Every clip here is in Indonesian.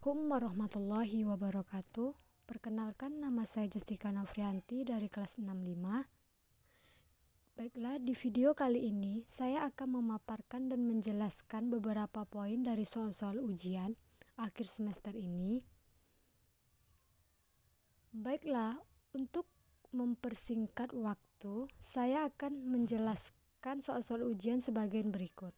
Assalamualaikum warahmatullahi wabarakatuh. Perkenalkan, nama saya Jessica Novrianti dari kelas 65. Baiklah, di video kali ini saya akan memaparkan dan menjelaskan beberapa poin dari soal-soal ujian akhir semester ini. Baiklah, untuk mempersingkat waktu, saya akan menjelaskan soal-soal ujian sebagian berikut.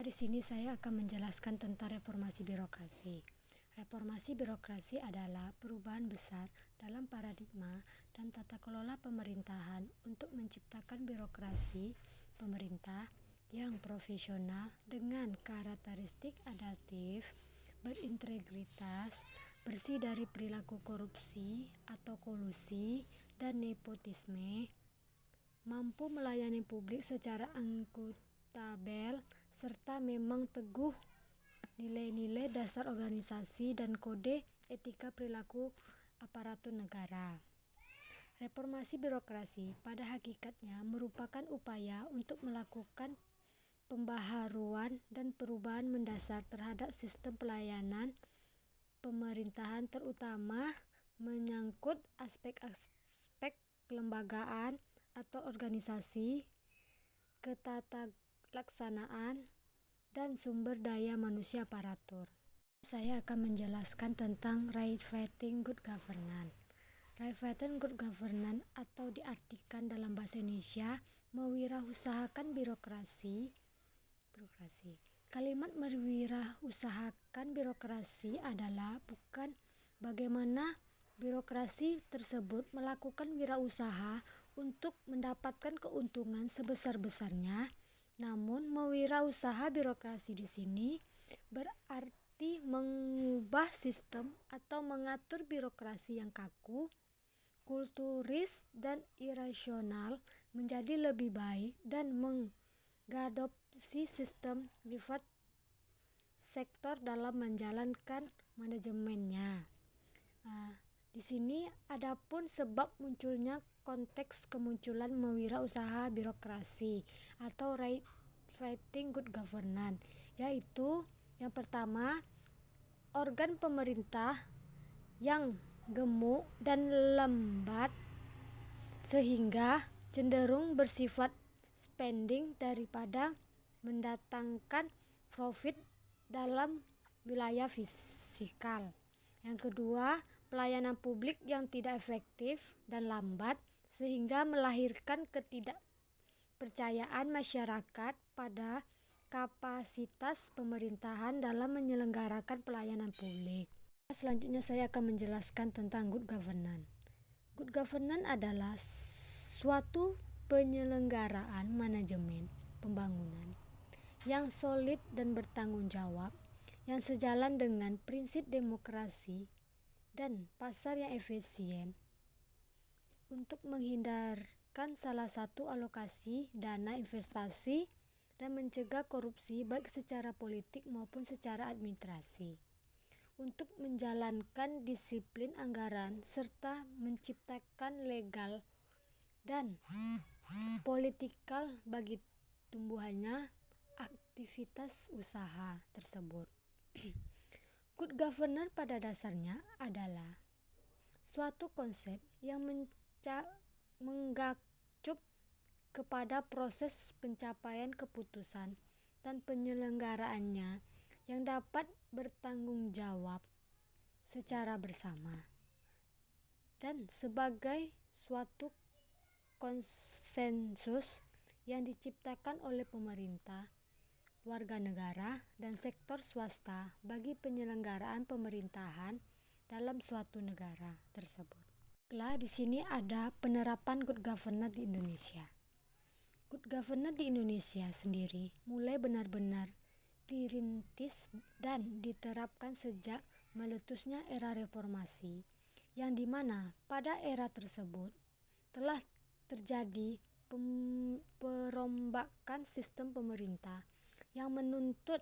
Di sini saya akan menjelaskan tentang reformasi birokrasi. Reformasi birokrasi adalah perubahan besar dalam paradigma dan tata kelola pemerintahan untuk menciptakan birokrasi pemerintah yang profesional dengan karakteristik adaptif, berintegritas, bersih dari perilaku korupsi atau kolusi dan nepotisme, mampu melayani publik secara akuntabel, serta memang teguh nilai-nilai dasar organisasi dan kode etika perilaku aparatur negara. Reformasi birokrasi pada hakikatnya merupakan upaya untuk melakukan pembaharuan dan perubahan mendasar terhadap sistem pelayanan pemerintahan, terutama menyangkut aspek-aspek kelembagaan atau organisasi, ketatalaksanaan, dan sumber daya manusia aparatur. Saya akan menjelaskan tentang right fighting good governance. Right fighting good governance atau diartikan dalam bahasa Indonesia mewirausahakan birokrasi. Kalimat mewirausahakan birokrasi adalah bukan bagaimana birokrasi tersebut melakukan wirausaha untuk mendapatkan keuntungan sebesar-besarnya, namun mewirausaha birokrasi di sini berarti mengubah sistem atau mengatur birokrasi yang kaku, kulturis, dan irasional menjadi lebih baik dan mengadopsi sistem private sektor dalam menjalankan manajemennya. Di sini adapun sebab munculnya konteks kemunculan mewirausaha birokrasi atau right fighting good governance, yaitu yang pertama, organ pemerintah yang gemuk dan lambat sehingga cenderung bersifat spending daripada mendatangkan profit dalam wilayah fiskal. Yang kedua, pelayanan publik yang tidak efektif dan lambat sehingga melahirkan ketidakpercayaan masyarakat pada kapasitas pemerintahan dalam menyelenggarakan pelayanan publik. Selanjutnya saya akan menjelaskan tentang good governance. Good governance adalah suatu penyelenggaraan manajemen pembangunan yang solid dan bertanggung jawab, yang sejalan dengan prinsip demokrasi dan pasar yang efisien untuk menghindarkan salah satu alokasi dana investasi dan mencegah korupsi baik secara politik maupun secara administrasi, untuk menjalankan disiplin anggaran serta menciptakan legal dan politikal bagi tumbuhannya aktivitas usaha tersebut. Good governance pada dasarnya adalah suatu konsep yang mengacu kepada proses pencapaian keputusan dan penyelenggaraannya yang dapat bertanggung jawab secara bersama dan sebagai suatu konsensus yang diciptakan oleh pemerintah, warga negara, dan sektor swasta bagi penyelenggaraan pemerintahan dalam suatu negara tersebut. Di sini ada penerapan good governance di Indonesia. Good governance di Indonesia sendiri mulai benar-benar dirintis dan diterapkan sejak meletusnya era reformasi, yang dimana pada era tersebut telah terjadi perombakan sistem pemerintah yang menuntut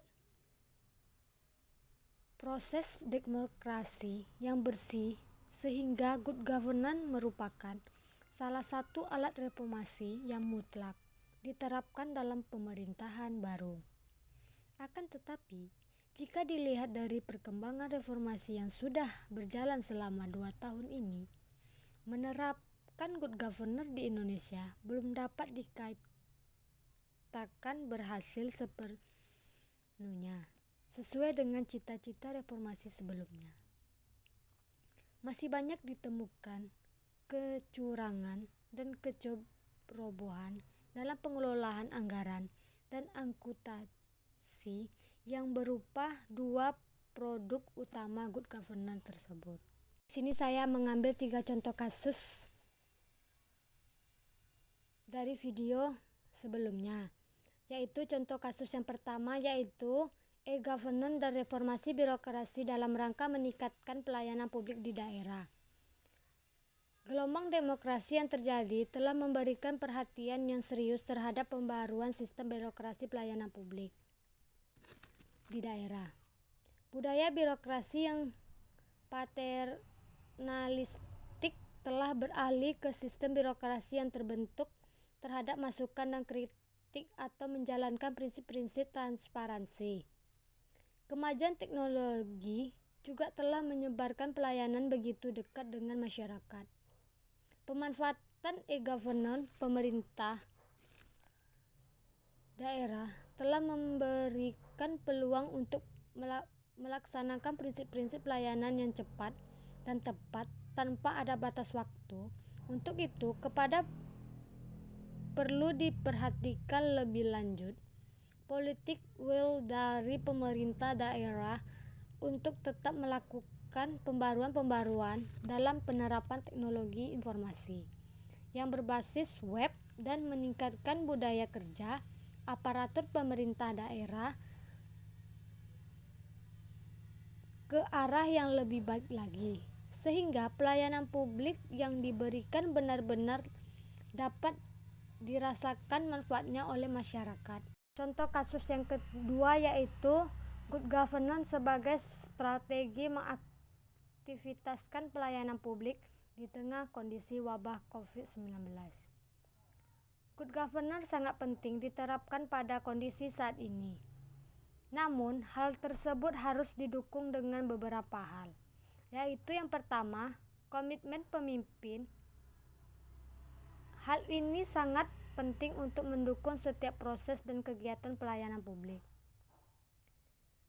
proses demokrasi yang bersih, sehingga good governance merupakan salah satu alat reformasi yang mutlak diterapkan dalam pemerintahan baru. Akan tetapi, Jika dilihat dari perkembangan reformasi yang sudah berjalan selama 2 tahun ini, menerapkan good governance di Indonesia belum dapat dikatakan berhasil sepenuhnya, sesuai dengan cita-cita reformasi sebelumnya. Masih banyak ditemukan kecurangan dan kecerobohan dalam pengelolaan anggaran dan akuntansi yang berupa dua produk utama good governance tersebut. Di sini saya mengambil 3 contoh kasus dari video sebelumnya, yaitu contoh kasus yang pertama yaitu e-governance dan reformasi birokrasi dalam rangka meningkatkan pelayanan publik di daerah. Gelombang demokrasi yang terjadi telah memberikan perhatian yang serius terhadap pembaruan sistem birokrasi pelayanan publik di daerah. Budaya birokrasi yang paternalistik telah beralih ke sistem birokrasi yang terbentuk terhadap masukan dan kritik atau menjalankan prinsip-prinsip transparansi. Kemajuan teknologi juga telah menyebarkan pelayanan begitu dekat dengan masyarakat. Pemanfaatan e-governance pemerintah daerah telah memberikan peluang untuk melaksanakan prinsip-prinsip pelayanan yang cepat dan tepat tanpa ada batas waktu. Untuk itu, perlu diperhatikan lebih lanjut politik will dari pemerintah daerah untuk tetap melakukan pembaruan-pembaruan dalam penerapan teknologi informasi yang berbasis web dan meningkatkan budaya kerja aparatur pemerintah daerah ke arah yang lebih baik lagi, sehingga pelayanan publik yang diberikan benar-benar dapat dirasakan manfaatnya oleh masyarakat. Contoh kasus yang kedua yaitu good governance sebagai strategi mengaktivitaskan pelayanan publik di tengah kondisi wabah COVID-19. Good governance sangat penting diterapkan pada kondisi saat ini. Namun, hal tersebut harus didukung dengan beberapa hal, yaitu yang pertama, komitmen pemimpin. Hal ini sangat penting untuk mendukung setiap proses dan kegiatan pelayanan publik.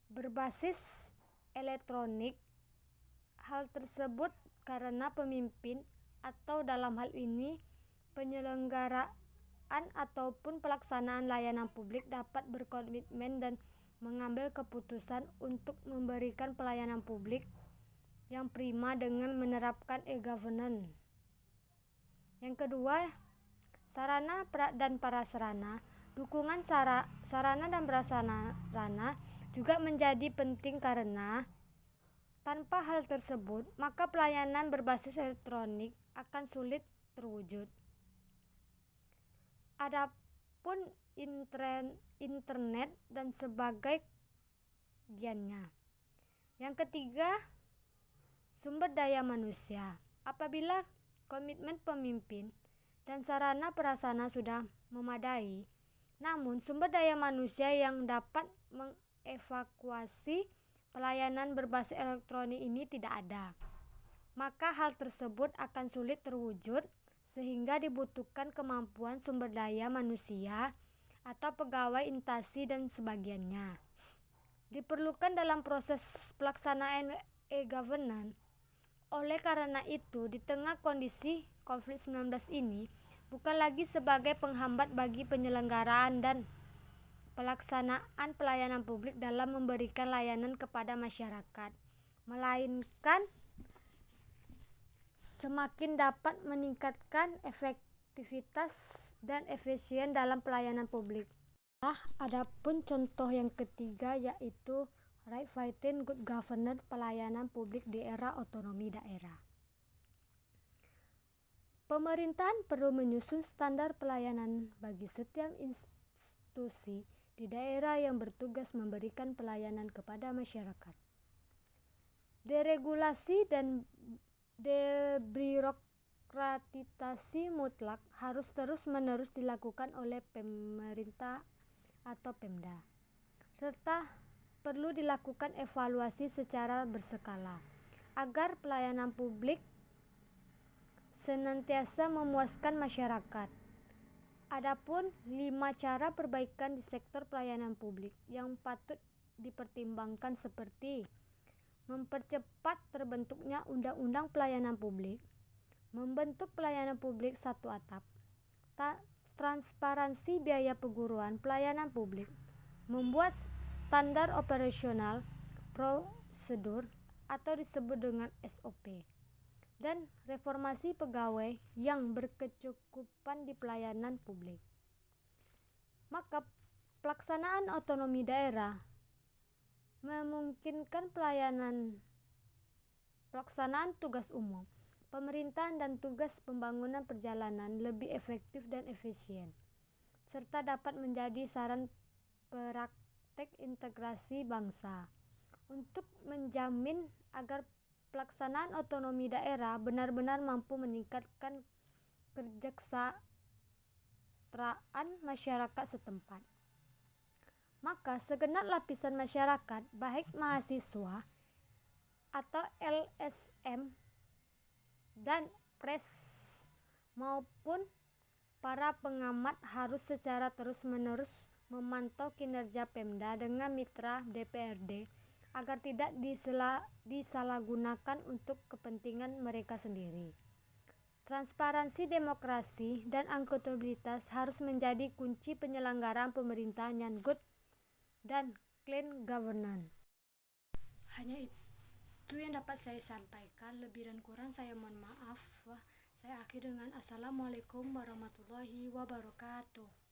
Berbasis elektronik, hal tersebut karena pemimpin atau dalam hal ini penyelenggaraan ataupun pelaksanaan layanan publik dapat berkomitmen dan mengambil keputusan untuk memberikan pelayanan publik yang prima dengan menerapkan e-governance. Yang kedua, sarana dan prasarana. Dukungan sarana dan prasarana juga menjadi penting karena tanpa hal tersebut, maka pelayanan berbasis elektronik akan sulit terwujud. Adapun internet dan sebagainya. Yang ketiga, sumber daya manusia. Apabila komitmen pemimpin dan sarana prasarana sudah memadai, namun sumber daya manusia yang dapat mengevakuasi pelayanan berbasis elektronik ini tidak ada, maka hal tersebut akan sulit terwujud sehingga dibutuhkan kemampuan sumber daya manusia atau pegawai instansi dan sebagainya diperlukan dalam proses pelaksanaan e-governance. Oleh karena itu, di tengah kondisi COVID-19 ini bukan lagi sebagai penghambat bagi penyelenggaraan dan pelaksanaan pelayanan publik dalam memberikan layanan kepada masyarakat, melainkan semakin dapat meningkatkan efektivitas dan efisien dalam pelayanan publik. Adapun contoh yang ketiga yaitu Revitalizing Good Governance pelayanan publik di era otonomi daerah. Pemerintahan perlu menyusun standar pelayanan bagi setiap institusi di daerah yang bertugas memberikan pelayanan kepada masyarakat. Deregulasi dan debirokratisasi mutlak harus terus-menerus dilakukan oleh pemerintah atau Pemda, serta perlu dilakukan evaluasi secara berskala agar pelayanan publik senantiasa memuaskan masyarakat. Adapun 5 cara perbaikan di sektor pelayanan publik yang patut dipertimbangkan seperti mempercepat terbentuknya undang-undang pelayanan publik, membentuk pelayanan publik satu atap, transparansi biaya perguruan pelayanan publik, membuat standar operasional prosedur atau disebut dengan SOP, dan reformasi pegawai yang berkecukupan di pelayanan publik. Maka pelaksanaan otonomi daerah memungkinkan pelaksanaan tugas umum, pemerintahan dan tugas pembangunan perjalanan lebih efektif dan efisien, serta dapat menjadi saran praktek integrasi bangsa untuk menjamin agar pelaksanaan otonomi daerah benar-benar mampu meningkatkan kesejahteraan masyarakat setempat. Maka segenap lapisan masyarakat, baik mahasiswa atau LSM dan pres maupun para pengamat harus secara terus-menerus memantau kinerja Pemda dengan mitra DPRD agar tidak disalahgunakan untuk kepentingan mereka sendiri. Transparansi demokrasi dan akuntabilitas harus menjadi kunci penyelenggaraan pemerintahan yang good dan clean governance. Hanya itu yang dapat saya sampaikan, lebih dan kurang saya mohon maaf. Saya akhiri dengan Assalamualaikum warahmatullahi wabarakatuh.